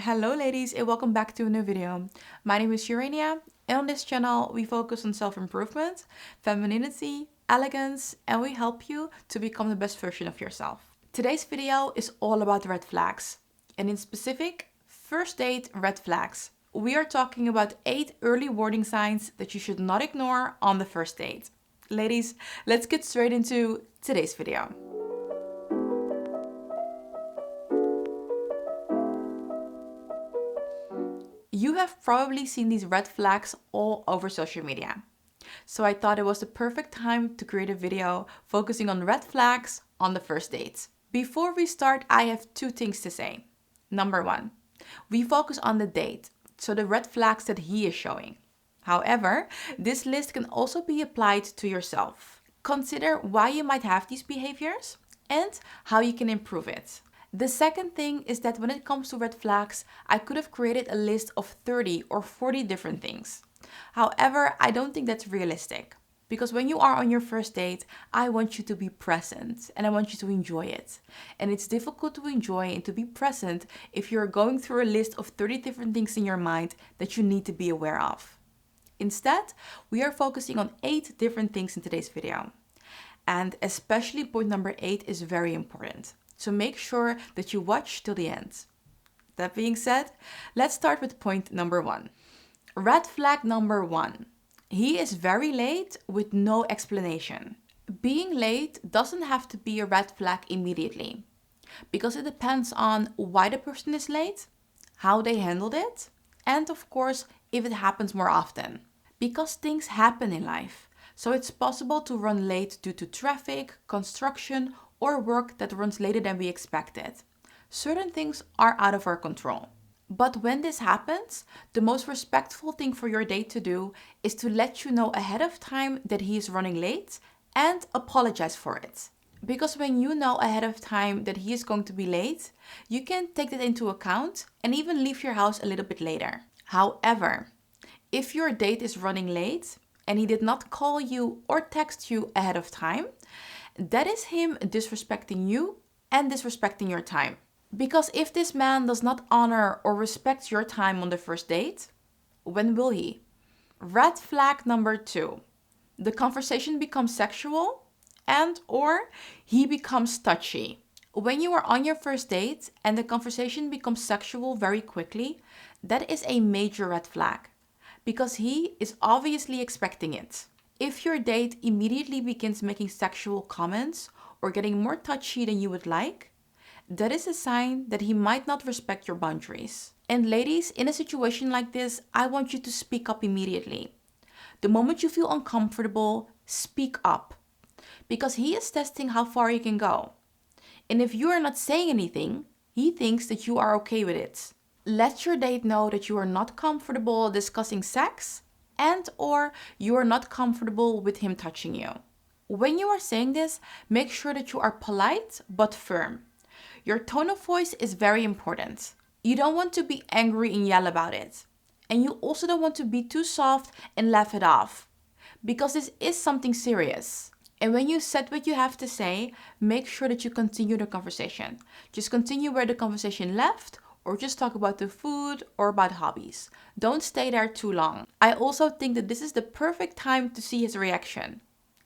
Hello ladies and welcome back to a new video. My name is Urania and on this channel we focus on self-improvement, femininity, elegance, and we help you to become the best version of yourself. Today's video is all about red flags, and in specific, first date red flags. We are talking about 8 early warning signs that you should not ignore on the first date. Ladies, let's get straight into today's video. You have probably seen these red flags all over social media. So I thought it was the perfect time to create a video focusing on red flags on the first date. Before we start, I have 2 things to say. Number 1, we focus on the date, so the red flags that he is showing. However, this list can also be applied to yourself. Consider why you might have these behaviors and how you can improve it. The second thing is that when it comes to red flags, I could have created a list of 30 or 40 different things. However, I don't think that's realistic. Because when you are on your first date, I want you to be present and I want you to enjoy it. And it's difficult to enjoy and to be present if you're going through a list of 30 different things in your mind that you need to be aware of. Instead, we are focusing on 8 different things in today's video. And especially point number 8 is very important. So make sure that you watch till the end. That being said, let's start with point number 1. Red flag number 1. He is very late with no explanation. Being late doesn't have to be a red flag immediately, because it depends on why the person is late, how they handled it, and of course, if it happens more often. Because things happen in life, so it's possible to run late due to traffic, construction, or work that runs later than we expected. Certain things are out of our control. But when this happens, the most respectful thing for your date to do is to let you know ahead of time that he is running late and apologize for it. Because when you know ahead of time that he is going to be late, you can take that into account and even leave your house a little bit later. However, if your date is running late and he did not call you or text you ahead of time, that is him disrespecting you and disrespecting your time. Because if this man does not honor or respect your time on the first date, when will he? Red flag number 2. The conversation becomes sexual and or he becomes touchy. When you are on your first date and the conversation becomes sexual very quickly, that is a major red flag. Because he is obviously expecting it. If your date immediately begins making sexual comments or getting more touchy than you would like, that is a sign that he might not respect your boundaries. And ladies, in a situation like this, I want you to speak up immediately. The moment you feel uncomfortable, speak up. Because he is testing how far you can go. And if you are not saying anything, he thinks that you are okay with it. Let your date know that you are not comfortable discussing sex and or you are not comfortable with him touching you. When you are saying this, make sure that you are polite but firm. Your tone of voice is very important. You don't want to be angry and yell about it. And you also don't want to be too soft and laugh it off. Because this is something serious. And when you said what you have to say, make sure that you continue the conversation. Just continue where the conversation left, or just talk about the food or about hobbies. Don't stay there too long. I also think that this is the perfect time to see his reaction.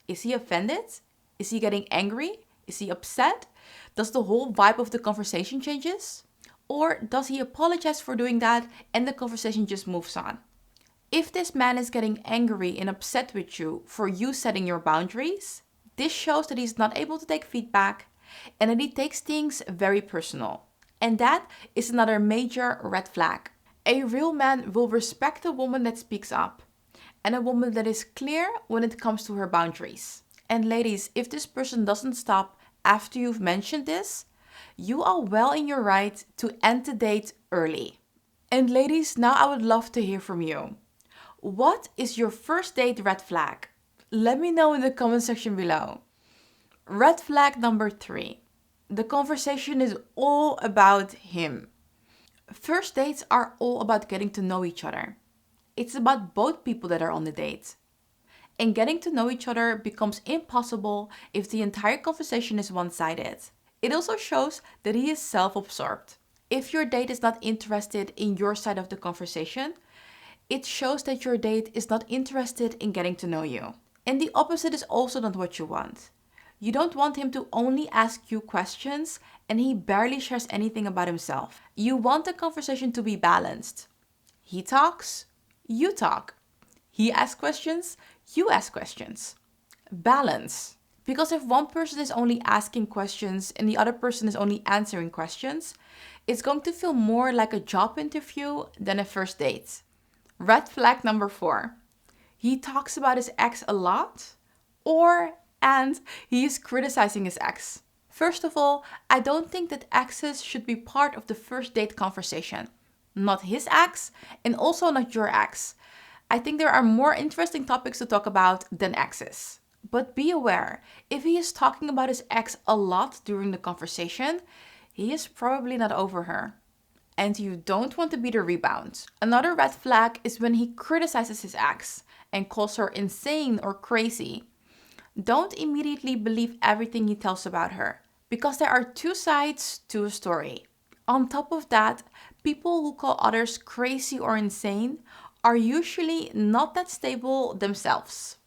Is he offended? Is he getting angry? Is he upset? Does the whole vibe of the conversation changes? Or does he apologize for doing that and the conversation just moves on? If this man is getting angry and upset with you for you setting your boundaries, this shows that he's not able to take feedback and that he takes things very personal. And that is another major red flag. A real man will respect a woman that speaks up and a woman that is clear when it comes to her boundaries. And ladies, if this person doesn't stop after you've mentioned this, you are well in your right to end the date early. And ladies, now I would love to hear from you. What is your first date red flag? Let me know in the comment section below. Red flag number 3. The conversation is all about him. First dates are all about getting to know each other. It's about both people that are on the date. And getting to know each other becomes impossible if the entire conversation is one-sided. It also shows that he is self-absorbed. If your date is not interested in your side of the conversation, it shows that your date is not interested in getting to know you. And the opposite is also not what you want. You don't want him to only ask you questions and he barely shares anything about himself. You want the conversation to be balanced. He talks, you talk. He asks questions, you ask questions. Balance. Because if one person is only asking questions and the other person is only answering questions, it's going to feel more like a job interview than a first date. Red flag number 4. He talks about his ex a lot, and he is criticizing his ex. First of all, I don't think that exes should be part of the first date conversation. Not his ex, and also not your ex. I think there are more interesting topics to talk about than exes. But be aware, if he is talking about his ex a lot during the conversation, he is probably not over her. And you don't want to be the rebound. Another red flag is when he criticizes his ex and calls her insane or crazy. Don't immediately believe everything he tells about her, because there are two sides to a story. On top of that, people who call others crazy or insane are usually not that stable themselves.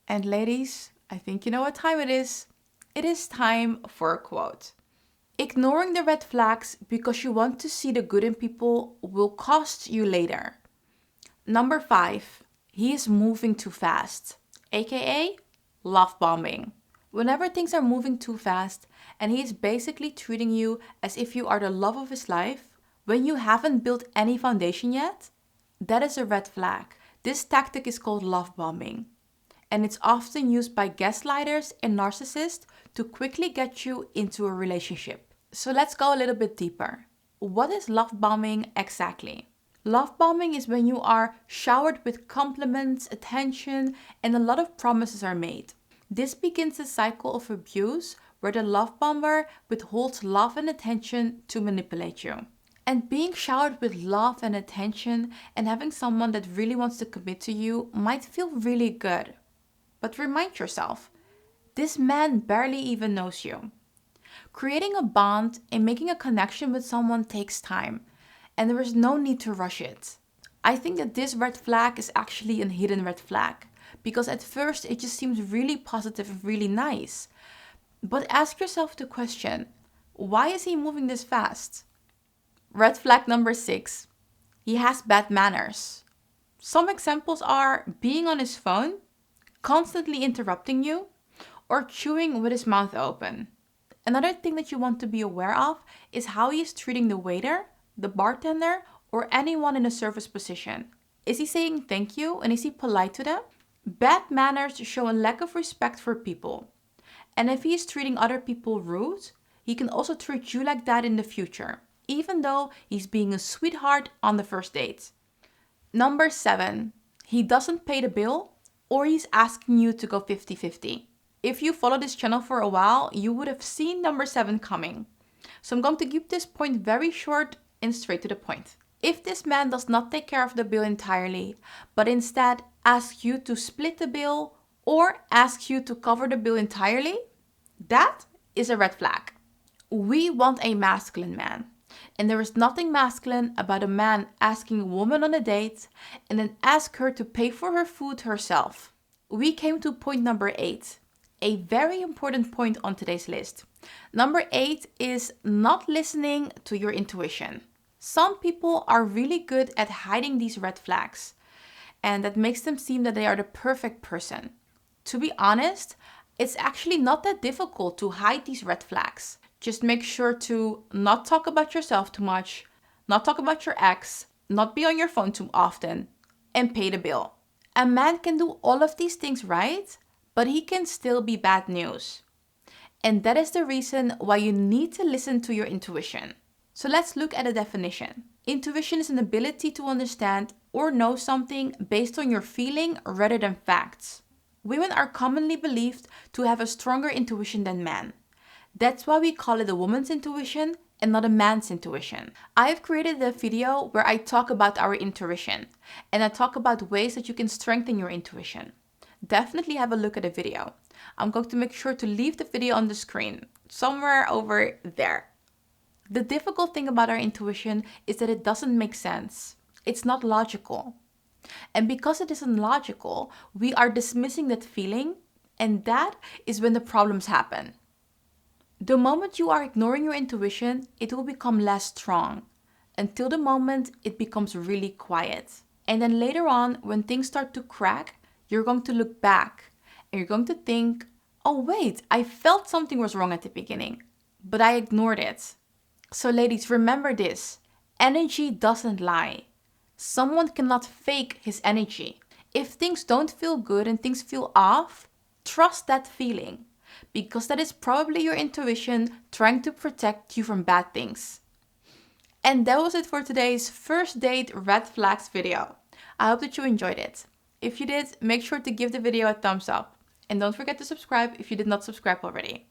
And ladies, I think you know what time it is. It is time for a quote. Ignoring the red flags because you want to see the good in people will cost you later. Number 5, he is moving too fast, aka love bombing. Whenever things are moving too fast and he is basically treating you as if you are the love of his life, when you haven't built any foundation yet, that is a red flag. This tactic is called love bombing, and it's often used by gaslighters and narcissists to quickly get you into a relationship. So let's go a little bit deeper. What is love bombing exactly? Love bombing is when you are showered with compliments, attention, and a lot of promises are made. This begins a cycle of abuse where the love bomber withholds love and attention to manipulate you. And being showered with love and attention and having someone that really wants to commit to you might feel really good. But remind yourself, this man barely even knows you. Creating a bond and making a connection with someone takes time, and there is no need to rush it. I think that this red flag is actually a hidden red flag, because at first it just seems really positive and really nice. But ask yourself the question, why is he moving this fast? Red flag number 6, he has bad manners. Some examples are being on his phone, constantly interrupting you, or chewing with his mouth open. Another thing that you want to be aware of is how he is treating the waiter, the bartender, or anyone in a service position. Is he saying thank you and is he polite to them? Bad manners show a lack of respect for people. And if he is treating other people rude, he can also treat you like that in the future, even though he's being a sweetheart on the first date. Number 7, he doesn't pay the bill or he's asking you to go 50-50. If you follow this channel for a while, you would have seen number 7 coming. So I'm going to keep this point very short and straight to the point. If this man does not take care of the bill entirely, but instead asks you to split the bill or asks you to cover the bill entirely, that is a red flag. We want a masculine man. And there is nothing masculine about a man asking a woman on a date and then ask her to pay for her food herself. We came to point number 8. A very important point on today's list. Number 8 is not listening to your intuition. Some people are really good at hiding these red flags, and that makes them seem that they are the perfect person. To be honest, it's actually not that difficult to hide these red flags. Just make sure to not talk about yourself too much, not talk about your ex, not be on your phone too often, and pay the bill. A man can do all of these things right, but he can still be bad news. And that is the reason why you need to listen to your intuition. So let's look at a definition. Intuition is an ability to understand or know something based on your feeling rather than facts. Women are commonly believed to have a stronger intuition than men. That's why we call it a woman's intuition and not a man's intuition. I have created a video where I talk about our intuition and I talk about ways that you can strengthen your intuition. Definitely have a look at the video. I'm going to make sure to leave the video on the screen, somewhere over there. The difficult thing about our intuition is that it doesn't make sense. It's not logical. And because it isn't logical, we are dismissing that feeling, and that is when the problems happen. The moment you are ignoring your intuition, it will become less strong until the moment it becomes really quiet. And then later on, when things start to crack, you're going to look back and you're going to think, oh, wait, I felt something was wrong at the beginning, but I ignored it. So, ladies, remember this: energy doesn't lie. Someone cannot fake his energy. If things don't feel good and things feel off, trust that feeling, because that is probably your intuition trying to protect you from bad things. And that was it for today's first date red flags video. I hope that you enjoyed it. If you did, make sure to give the video a thumbs up. And don't forget to subscribe if you did not subscribe already.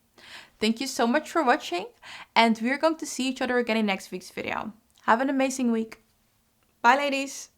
Thank you so much for watching, and we're going to see each other again in next week's video. Have an amazing week. Bye, ladies.